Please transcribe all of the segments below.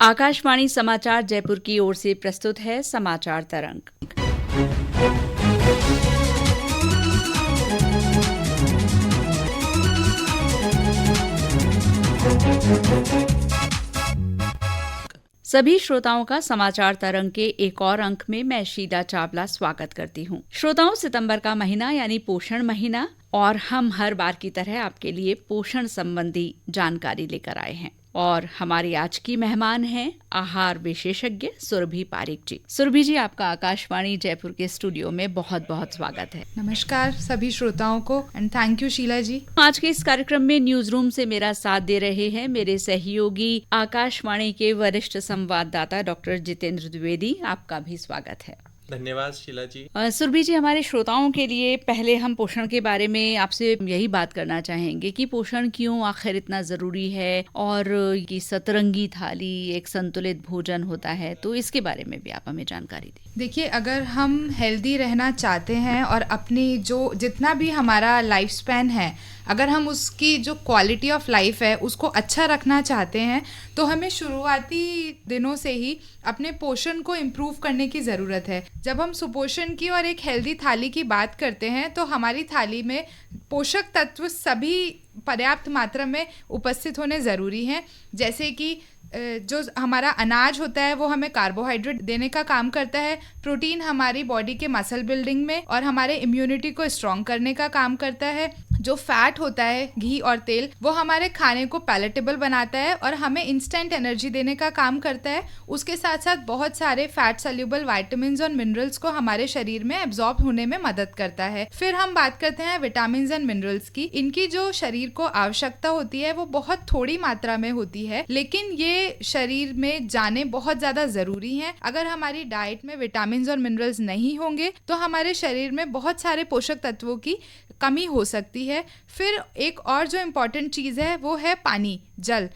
आकाशवाणी समाचार जयपुर की ओर से प्रस्तुत है समाचार तरंग। सभी श्रोताओं का समाचार तरंग के एक और अंक में मैं शीला चावला स्वागत करती हूँ। श्रोताओं, सितंबर का महीना यानी पोषण महीना, और हम हर बार की तरह आपके लिए पोषण संबंधी जानकारी लेकर आए हैं। और हमारी आज की मेहमान हैं आहार विशेषज्ञ सुरभि पारिक जी। सुरभि जी, आपका आकाशवाणी जयपुर के स्टूडियो में बहुत बहुत स्वागत है। नमस्कार सभी श्रोताओं को एंड थैंक यू शीला जी। आज के इस कार्यक्रम में न्यूज रूम से मेरा साथ दे रहे हैं मेरे सहयोगी आकाशवाणी के वरिष्ठ संवाददाता डॉक्टर जितेंद्र द्विवेदी। आपका भी स्वागत है। धन्यवाद शीला जी। सुरभि जी, हमारे श्रोताओं के लिए पहले हम पोषण के बारे में आपसे यही बात करना चाहेंगे कि पोषण क्यों आखिर इतना जरूरी है, और ये सतरंगी थाली एक संतुलित भोजन होता है, तो इसके बारे में भी आप हमें जानकारी दें। देखिए, अगर हम हेल्दी रहना चाहते हैं और अपनी जो जितना भी हमारा लाइफ स्पैन है, अगर हम उसकी जो क्वालिटी ऑफ लाइफ है उसको अच्छा रखना चाहते हैं, तो हमें शुरुआती दिनों से ही अपने पोषण को इम्प्रूव करने की ज़रूरत है। जब हम सुपोषण की और एक हेल्दी थाली की बात करते हैं तो हमारी थाली में पोषक तत्व सभी पर्याप्त मात्रा में उपस्थित होने ज़रूरी हैं। जैसे कि जो हमारा अनाज होता है वो हमें कार्बोहाइड्रेट देने का काम करता है, प्रोटीन हमारी बॉडी के मसल बिल्डिंग में और हमारे इम्यूनिटी को स्ट्रॉन्ग करने का काम करता है, जो फैट होता है घी और तेल वो हमारे खाने को पैलेटेबल बनाता है और हमें इंस्टेंट एनर्जी देने का काम करता है। उसके साथ साथ बहुत सारे फैट सोल्यूबल विटामिन्स और मिनरल्स को हमारे शरीर में एब्जॉर्ब होने में मदद करता है। फिर हम बात करते हैं विटामिन्स एंड मिनरल्स की। इनकी जो शरीर को आवश्यकता होती है वो बहुत थोड़ी मात्रा में होती है, लेकिन ये शरीर में जाने बहुत ज्यादा जरूरी है। अगर हमारी डाइट में विटामिन्स और मिनरल्स नहीं होंगे तो हमारे शरीर में बहुत सारे पोषक तत्वों की कमी हो सकती है। फिर एक और जो इम्पॉर्टेंट चीज़ है वो है पानी, जल।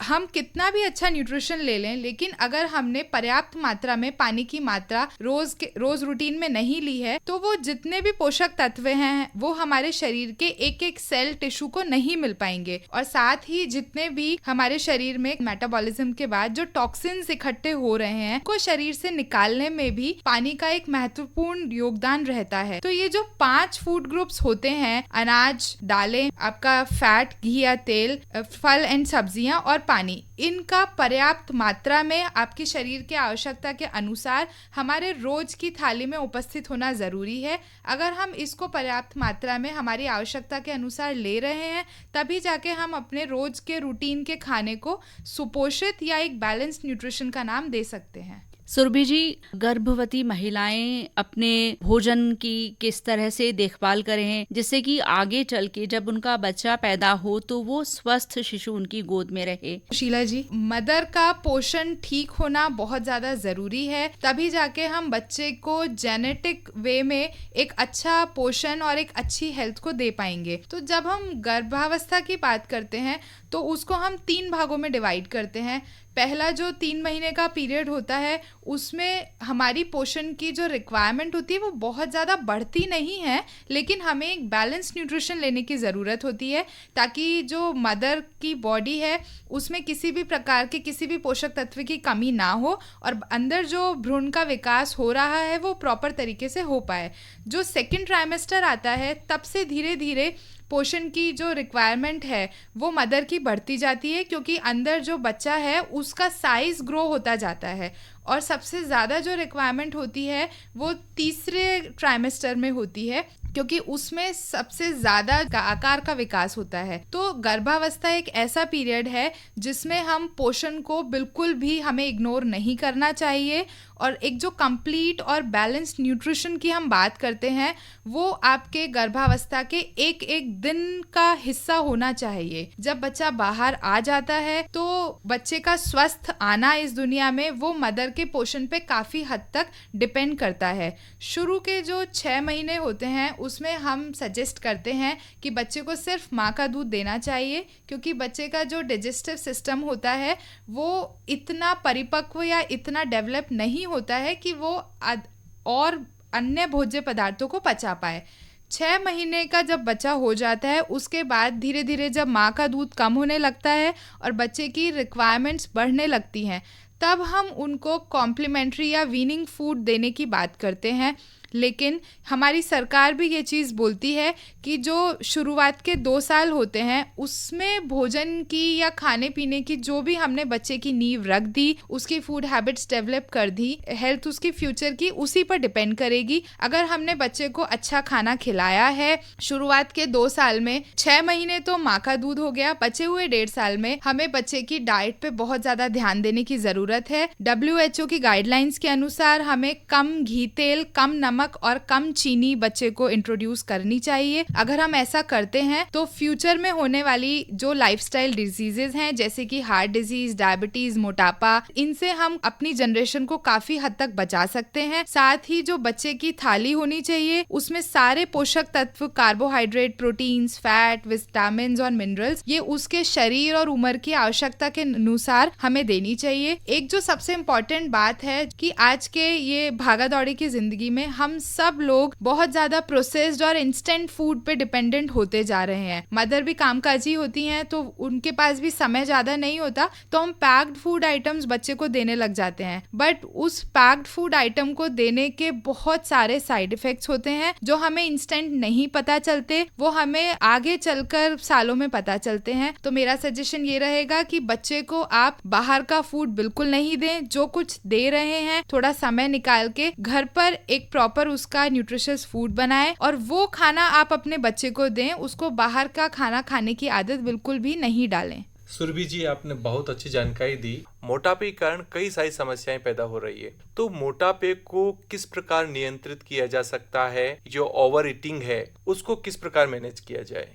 हम कितना भी अच्छा न्यूट्रिशन ले लें, लेकिन अगर हमने पर्याप्त मात्रा में पानी की मात्रा रोज रूटीन में नहीं ली है तो वो जितने भी पोषक तत्व हैं वो हमारे शरीर के एक एक सेल टिश्यू को नहीं मिल पाएंगे। और साथ ही जितने भी हमारे शरीर में मेटाबॉलिज्म के बाद जो टॉक्सिन्स इकट्ठे हो रहे हैं को शरीर से निकालने में भी पानी का एक महत्वपूर्ण योगदान रहता है। तो ये जो 5 फूड ग्रुप्स होते हैं, अनाज, दालें, आपका फैट घी या तेल, फल एंड सब्जियां और पानी, इनका पर्याप्त मात्रा में आपके शरीर के आवश्यकता के अनुसार हमारे रोज की थाली में उपस्थित होना जरूरी है। अगर हम इसको पर्याप्त मात्रा में हमारी आवश्यकता के अनुसार ले रहे हैं तभी जाके हम अपने रोज के रूटीन के खाने को सुपोषित या एक बैलेंस्ड न्यूट्रिशन का नाम दे सकते हैं। सुरभि जी, गर्भवती महिलाएं अपने भोजन की किस तरह से देखभाल करें जिससे कि आगे चल के जब उनका बच्चा पैदा हो तो वो स्वस्थ शिशु उनकी गोद में रहे? शीला जी, मदर का पोषण ठीक होना बहुत ज्यादा जरूरी है, तभी जाके हम बच्चे को जेनेटिक वे में एक अच्छा पोषण और एक अच्छी हेल्थ को दे पाएंगे। तो जब हम गर्भावस्था की बात करते हैं तो उसको हम 3 भागों में डिवाइड करते हैं। पहला जो 3 महीने का पीरियड होता है उसमें हमारी पोषण की जो रिक्वायरमेंट होती है वो बहुत ज़्यादा बढ़ती नहीं है, लेकिन हमें एक बैलेंस्ड न्यूट्रिशन लेने की ज़रूरत होती है ताकि जो मदर की बॉडी है उसमें किसी भी प्रकार के किसी भी पोषक तत्व की कमी ना हो और अंदर जो भ्रूण का विकास हो रहा है वो प्रॉपर तरीके से हो पाए। जो सेकेंड ट्राइमेस्टर आता है तब से धीरे धीरे पोषण की जो रिक्वायरमेंट है वो मदर की बढ़ती जाती है, क्योंकि अंदर जो बच्चा है उसका साइज ग्रो होता जाता है और सबसे ज़्यादा जो रिक्वायरमेंट होती है वो तीसरे ट्राइमेस्टर में होती है, क्योंकि उसमें सबसे ज़्यादा आकार का विकास होता है। तो गर्भावस्था एक ऐसा पीरियड है जिसमें हम पोषण को बिल्कुल भी हमें इग्नोर नहीं करना चाहिए और एक जो कंप्लीट और बैलेंस्ड न्यूट्रिशन की हम बात करते हैं वो आपके गर्भावस्था के एक एक दिन का हिस्सा होना चाहिए। जब बच्चा बाहर आ जाता है तो बच्चे का स्वस्थ आना इस दुनिया में वो मदर के पोषण पे काफ़ी हद तक डिपेंड करता है। शुरू के जो 6 महीने होते हैं उसमें हम सजेस्ट करते हैं कि बच्चे को सिर्फ माँ का दूध देना चाहिए, क्योंकि बच्चे का जो डाइजेस्टिव सिस्टम होता है वो इतना परिपक्व या इतना डेवलप नहीं होता है कि वो और अन्य भोज्य पदार्थों को पचा पाए। 6 महीने का जब बच्चा हो जाता है उसके बाद धीरे धीरे जब माँ का दूध कम होने लगता है और बच्चे की रिक्वायरमेंट्स बढ़ने लगती हैं, तब हम उनको कॉम्प्लीमेंट्री या वीनिंग फूड देने की बात करते हैं। लेकिन हमारी सरकार भी ये चीज़ बोलती है कि जो शुरुआत के 2 साल होते हैं उसमें भोजन की या खाने पीने की जो भी हमने बच्चे की नींव रख दी, उसकी फूड हैबिट्स डेवलप कर दी, हेल्थ उसकी फ्यूचर की उसी पर डिपेंड करेगी। अगर हमने बच्चे को अच्छा खाना खिलाया है शुरुआत के 2 साल में, 6 महीने तो माँ का दूध हो गया, बचे हुए 1.5 साल में हमें बच्चे की डाइट पे बहुत ज़्यादा ध्यान देने की ज़रूरत है। WHO की गाइडलाइंस के अनुसार हमें कम घी तेल, कम नमक और कम चीनी बच्चे को इंट्रोड्यूस करनी चाहिए। अगर हम ऐसा करते हैं तो फ्यूचर में होने वाली जो लाइफस्टाइल डिजीजेज हैं जैसे कि हार्ट डिजीज, डायबिटीज, मोटापा, इनसे हम अपनी जनरेशन को काफी हद तक बचा सकते हैं। साथ ही जो बच्चे की थाली होनी चाहिए उसमें सारे पोषक तत्व, कार्बोहाइड्रेट, प्रोटीन्स, फैट, विटामिन और मिनरल्स, ये उसके शरीर और उम्र की आवश्यकता के अनुसार हमें देनी चाहिए। एक जो सबसे इम्पोर्टेंट बात है कि आज के ये भागा दौड़ी की जिंदगी में हम सब लोग बहुत ज्यादा प्रोसेस्ड और इंस्टेंट फूड पे डिपेंडेंट होते जा रहे हैं। मदर भी कामकाजी होती हैं तो उनके पास भी समय ज्यादा नहीं होता, तो हम पैक्ड फूड आइटम्स बच्चे को देने लग जाते हैं। बट उस पैक्ड फूड आइटम को देने के बहुत सारे साइड इफेक्ट्स होते हैं जो हमें इंस्टेंट नहीं पता चलते, वो हमें आगे चलकर सालों में पता चलते हैं। तो मेरा सजेशन ये रहेगा कि बच्चे को आप बाहर का फूड बिल्कुल नहीं दें। जो कुछ दे रहे हैं थोड़ा समय निकाल के घर पर एक प्रॉपर उसका न्यूट्रिशियस फूड बनाएं और वो खाना आप अपने बच्चे को दें, उसको बाहर का खाना खाने की आदत बिल्कुल भी नहीं डालें। सुरभि जी, आपने बहुत अच्छी जानकारी दी। मोटापे के कारण कई सारी समस्याएं पैदा हो रही है, तो मोटापे को किस प्रकार नियंत्रित किया जा सकता है? जो ओवर ईटिंग है उसको किस प्रकार मैनेज किया जाए?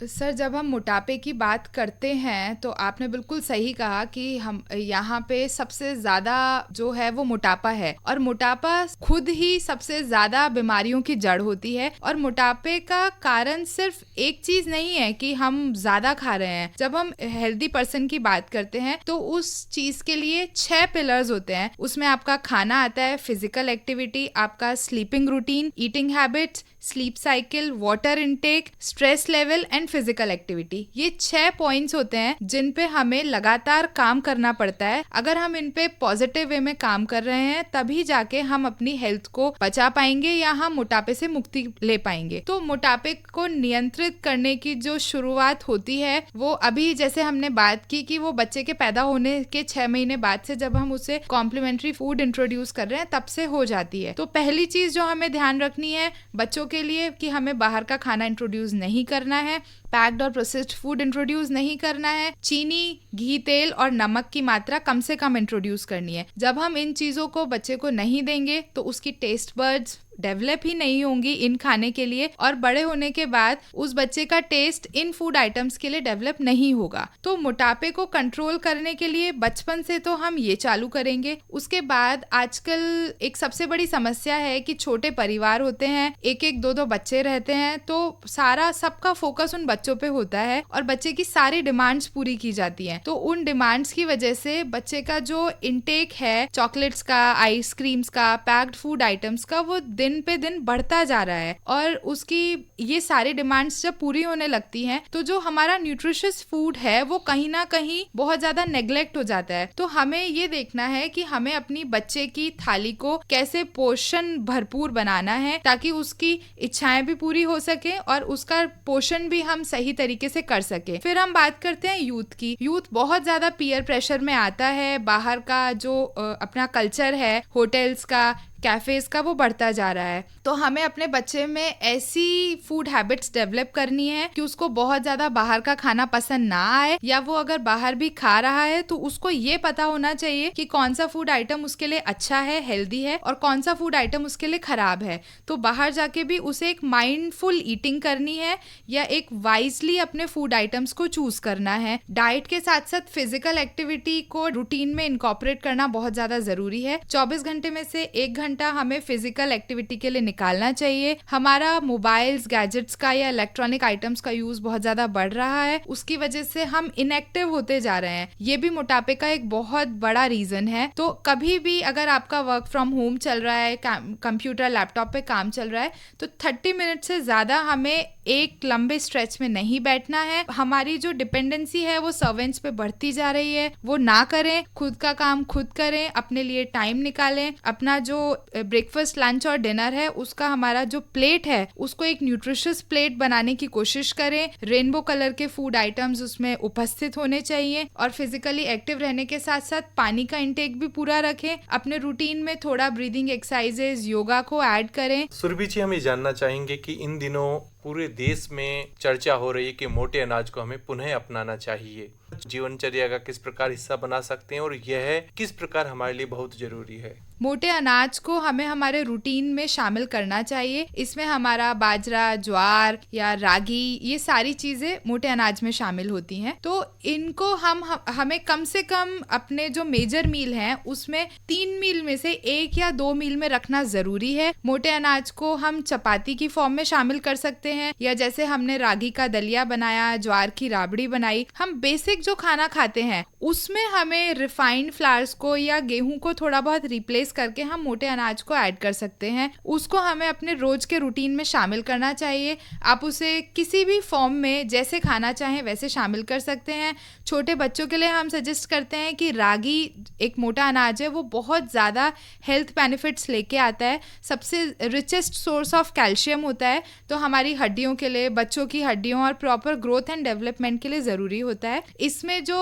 सर, जब हम मोटापे की बात करते हैं तो आपने बिल्कुल सही कहा कि हम यहाँ पे सबसे ज़्यादा जो है वो मोटापा है, और मोटापा खुद ही सबसे ज़्यादा बीमारियों की जड़ होती है। और मोटापे का कारण सिर्फ एक चीज़ नहीं है कि हम ज़्यादा खा रहे हैं। जब हम हेल्दी पर्सन की बात करते हैं तो उस चीज़ के लिए 6 पिलर्स होते हैं। उसमें आपका खाना आता है, फिजिकल एक्टिविटी, आपका sleeping routine, eating habits, sleep cycle, water intake, stress level and physical activity. ये 6 पॉइंट्स होते हैं जिन पे हमें लगातार काम करना पड़ता है। अगर हम इन पे पॉजिटिव वे में काम कर रहे हैं तभी जाके हम अपनी हेल्थ को बचा पाएंगे या हम मोटापे से मुक्ति ले पाएंगे। तो मोटापे को नियंत्रित करने की जो शुरुआत होती है वो अभी जैसे हमने बात की कि वो बच्चे के पैदा होने के 6 महीने बाद से जब हम उसे कॉम्प्लीमेंट्री फूड इंट्रोड्यूस कर रहे हैं तब से हो जाती है। तो पहली चीज जो हमें ध्यान रखनी है बच्चों के लिए कि हमें बाहर का खाना इंट्रोड्यूस नहीं करना है, पैक्ड और प्रोसेस्ड फूड इंट्रोड्यूस नहीं करना है, चीनी, घी, तेल और नमक की मात्रा कम से कम इंट्रोड्यूस करनी है। जब हम इन चीज़ों को बच्चे को नहीं देंगे तो उसकी टेस्ट बड्स डेवलप ही नहीं होंगी इन खाने के लिए, और बड़े होने के बाद उस बच्चे का टेस्ट इन फूड आइटम्स के लिए डेवलप नहीं होगा। तो मोटापे को कंट्रोल करने के लिए बचपन से तो हम ये चालू करेंगे। उसके बाद आजकल एक सबसे बड़ी समस्या है कि छोटे परिवार होते हैं, एक एक दो दो बच्चे रहते हैं, तो सारा सबका फोकस उन बच्चों पे होता है और बच्चे की सारी डिमांड्स पूरी की जाती हैं। तो उन डिमांड्स की वजह से बच्चे का जो इनटेक है चॉकलेट्स का, आइसक्रीम्स का, पैक्ड फूड आइटम्स का, वो दिन पे दिन बढ़ता जा रहा है। और उसकी ये सारी डिमांड्स जब पूरी होने लगती हैं तो जो हमारा न्यूट्रिशियस फूड है वो कहीं ना कहीं बहुत ज्यादा नेग्लेक्ट हो जाता है। तो हमें ये देखना है कि हमें अपनी बच्चे की थाली को कैसे पोषण भरपूर बनाना है ताकि उसकी इच्छाएं भी पूरी हो सके और उसका पोषण भी हम सही तरीके से कर सके। फिर हम बात करते हैं यूथ की। यूथ बहुत ज्यादा पीयर प्रेशर में आता है। बाहर का जो अपना कल्चर है, होटल्स का, कैफेज का, वो बढ़ता जा रहा है। तो हमें अपने बच्चे में ऐसी फूड हैबिट्स डेवलप करनी है कि उसको बहुत ज्यादा बाहर का खाना पसंद ना आए, या वो अगर बाहर भी खा रहा है तो उसको ये पता होना चाहिए कि कौन सा फूड आइटम उसके लिए अच्छा है, हेल्दी है, और कौन सा फूड आइटम उसके लिए खराब है। तो बाहर जाके भी उसे एक माइंडफुल ईटिंग करनी है या एक वाइजली अपने फूड आइटम्स को चूज करना है। डाइट के साथ साथ फिजिकल एक्टिविटी को रूटीन में इनकॉर्पोरेट करना बहुत ज्यादा जरूरी है। 24 घंटे में से 1 घंटा घंटा हमें फिजिकल एक्टिविटी के लिए निकालना चाहिए। हमारा मोबाइल्स, गैजेट्स का या इलेक्ट्रॉनिक आइटम्स का यूज बहुत ज्यादा बढ़ रहा है, उसकी वजह से हम इनएक्टिव होते जा रहे हैं। ये भी मोटापे का एक बहुत बड़ा रीजन है। तो कभी भी अगर आपका वर्क फ्रॉम होम चल रहा है, कंप्यूटर लैपटॉप पे काम चल रहा है, तो 30 मिनट से ज्यादा हमें एक लंबे स्ट्रेच में नहीं बैठना है। हमारी जो डिपेंडेंसी है वो सर्वेंट्स पे बढ़ती जा रही है, वो ना करें, खुद का काम खुद करें, अपने लिए टाइम निकालें। अपना जो ब्रेकफास्ट, लंच और डिनर है उसका हमारा जो प्लेट है उसको एक न्यूट्रिशियस प्लेट बनाने की कोशिश करें। रेनबो कलर के फूड आइटम्स उसमें उपस्थित होने चाहिए और फिजिकली एक्टिव रहने के साथ साथ पानी का इंटेक भी पूरा रखें। अपने रूटीन में थोड़ा ब्रीदिंग एक्सरसाइजेज, योगा को ऐड करें। सुरभि जी, हम ये जानना चाहेंगे कि इन दिनों पूरे देश में चर्चा हो रही है कि मोटे अनाज को हमें पुनः अपनाना चाहिए। जीवनचर्या का किस प्रकार हिस्सा बना सकते हैं और यह किस प्रकार हमारे लिए बहुत जरूरी है? मोटे अनाज को हमें हमारे रूटीन में शामिल करना चाहिए। इसमें हमारा बाजरा, ज्वार या रागी, ये सारी चीजें मोटे अनाज में शामिल होती हैं। तो इनको हमें कम से कम अपने जो मेजर मील हैं उसमें 3 मील में से 1 या 2 मील में रखना जरूरी है। मोटे अनाज को हम चपाती की फॉर्म में शामिल कर सकते हैं, या जैसे हमने रागी का दलिया बनाया, ज्वार की राबड़ी बनाई। हम बेसिक जो खाना खाते हैं उसमें हमें रिफाइंड फ्लावर्स को या गेहूं को थोड़ा बहुत रिप्लेस करके हम मोटे अनाज को ऐड कर सकते हैं। उसको हमें अपने रोज के रूटीन में शामिल करना चाहिए। आप उसे किसी भी फॉर्म में जैसे खाना चाहें वैसे शामिल कर सकते हैं। छोटे बच्चों के लिए हम सजेस्ट करते हैं कि रागी एक मोटा अनाज है, वो बहुत ज़्यादा हेल्थ बेनिफिट्स लेके आता है। सबसे रिचेस्ट सोर्स ऑफ कैल्शियम होता है, तो हमारी हड्डियों के लिए, बच्चों की हड्डियों और प्रॉपर ग्रोथ एंड डेवलपमेंट के लिए ज़रूरी होता है। इसमें जो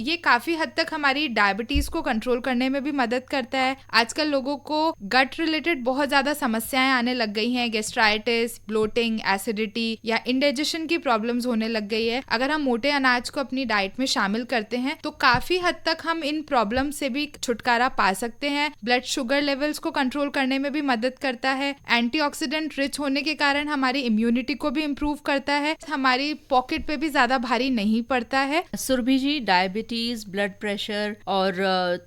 ये काफ़ी हद तक हमारी डायबिटीज़ को कंट्रोल करने में भी मदद करता है। आजकल लोगों को गट रिलेटेड बहुत ज़्यादा समस्याएं आने लग गई हैं, गैस्ट्राइटिस, ब्लोटिंग, एसिडिटी या इंडाइजेशन की प्रॉब्लम्स होने लग गई है। अगर हम मोटे अनाज को अपनी डाइट में शामिल करते हैं तो काफ़ी हद तक हम इन प्रॉब्लम से भी छुटकारा पा सकते हैं। ब्लड शुगर लेवल्स को कंट्रोल करने में भी मदद करता है। एंटीऑक्सीडेंट रिच होने के कारण हमारी इम्यूनिटी को भी इम्प्रूव करता है। हमारी पॉकेट पे भी ज़्यादा भारी नहीं पड़ता है। सुरभि जी, डायबिटीज, ब्लड प्रेशर और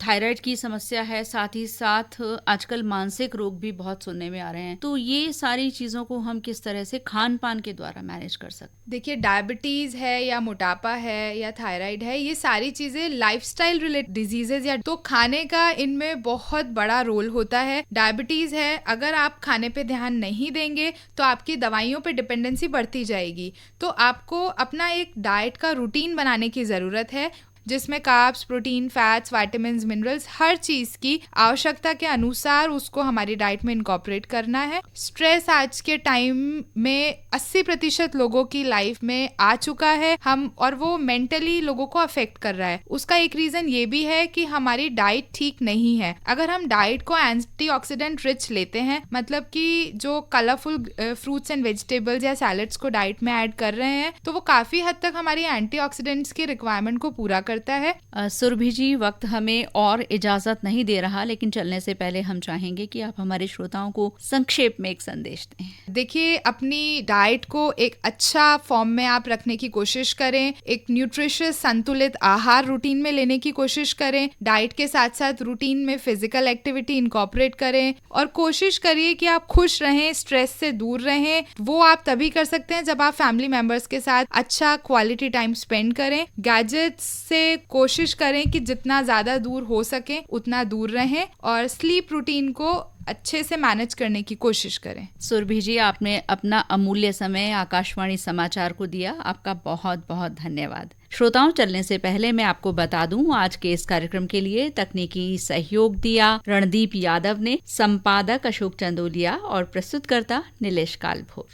थायराइड की समस्या है, साथ ही साथ आजकल मानसिक रोग भी बहुत सुनने में आ रहे हैं। तो ये सारी चीजों को हम किस तरह से खान पान के द्वारा मैनेज कर सकते हैं? देखिए, डायबिटीज है या मोटापा है या थायराइड है, ये सारी चीजें लाइफस्टाइल रिलेटेड डिजीजेज या तो खाने का इनमें बहुत बड़ा रोल होता है। डायबिटीज है, अगर आप खाने पे ध्यान नहीं देंगे तो आपकी दवाइयों पे डिपेंडेंसी बढ़ती जाएगी। तो आपको अपना एक डाइट का रूटीन बनाने की जरूरत है जिसमें carbs, protein, fats, vitamins, minerals, हर चीज़ की आवश्यकता के अनुसार उसको हमारी डाइट में इनकॉर्पोरेट करना है। स्ट्रेस आज के टाइम में 80% लोगों की लाइफ में आ चुका है और वो मेंटली लोगों को अफेक्ट कर रहा है। उसका एक रीज़न ये भी है कि हमारी डाइट ठीक नहीं है। अगर हम डाइट को एंटीऑक्सीडेंट रिच लेते हैं, मतलब कि जो कलरफुल फ्रूट्स एंड वेजिटेबल्स या सैलड्स को डाइट में ऐड कर रहे हैं, तो वो काफ़ी हद तक हमारी एंटीऑक्सीडेंट्स की रिक्वायरमेंट को पूरा करता है। सुरभि जी, वक्त हमें और इजाजत नहीं दे रहा, लेकिन चलने से पहले हम चाहेंगे कि आप हमारे श्रोताओं को संक्षेप में एक संदेश दें। देखिए, अपनी डाइट को एक अच्छा फॉर्म में आप रखने की कोशिश करें। एक न्यूट्रिशियस संतुलित आहार रूटीन में लेने की कोशिश करें। डाइट के साथ साथ रूटीन में फिजिकल एक्टिविटी इनकॉर्पोरेट करें और कोशिश करिए कि आप खुश रहें, स्ट्रेस से दूर रहें। वो आप तभी कर सकते हैं जब आप फैमिली मेंबर्स के साथ अच्छा क्वालिटी टाइम स्पेंड करें। गैजेट्स से कोशिश करें कि जितना ज़्यादा दूर हो सके उतना दूर रहें और स्लीप रूटीन को अच्छे से मैनेज करने की कोशिश करें। सुरभि जी, आपने अपना अमूल्य समय आकाशवाणी समाचार को दिया, आपका बहुत बहुत धन्यवाद। श्रोताओं, चलने से पहले मैं आपको बता दूं, आज के इस कार्यक्रम के लिए तकनीकी सहयोग दिया रणदीप यादव ने, संपादक अशोक चंदोलिया और प्रस्तुतकर्ता नीलेश कालभोर।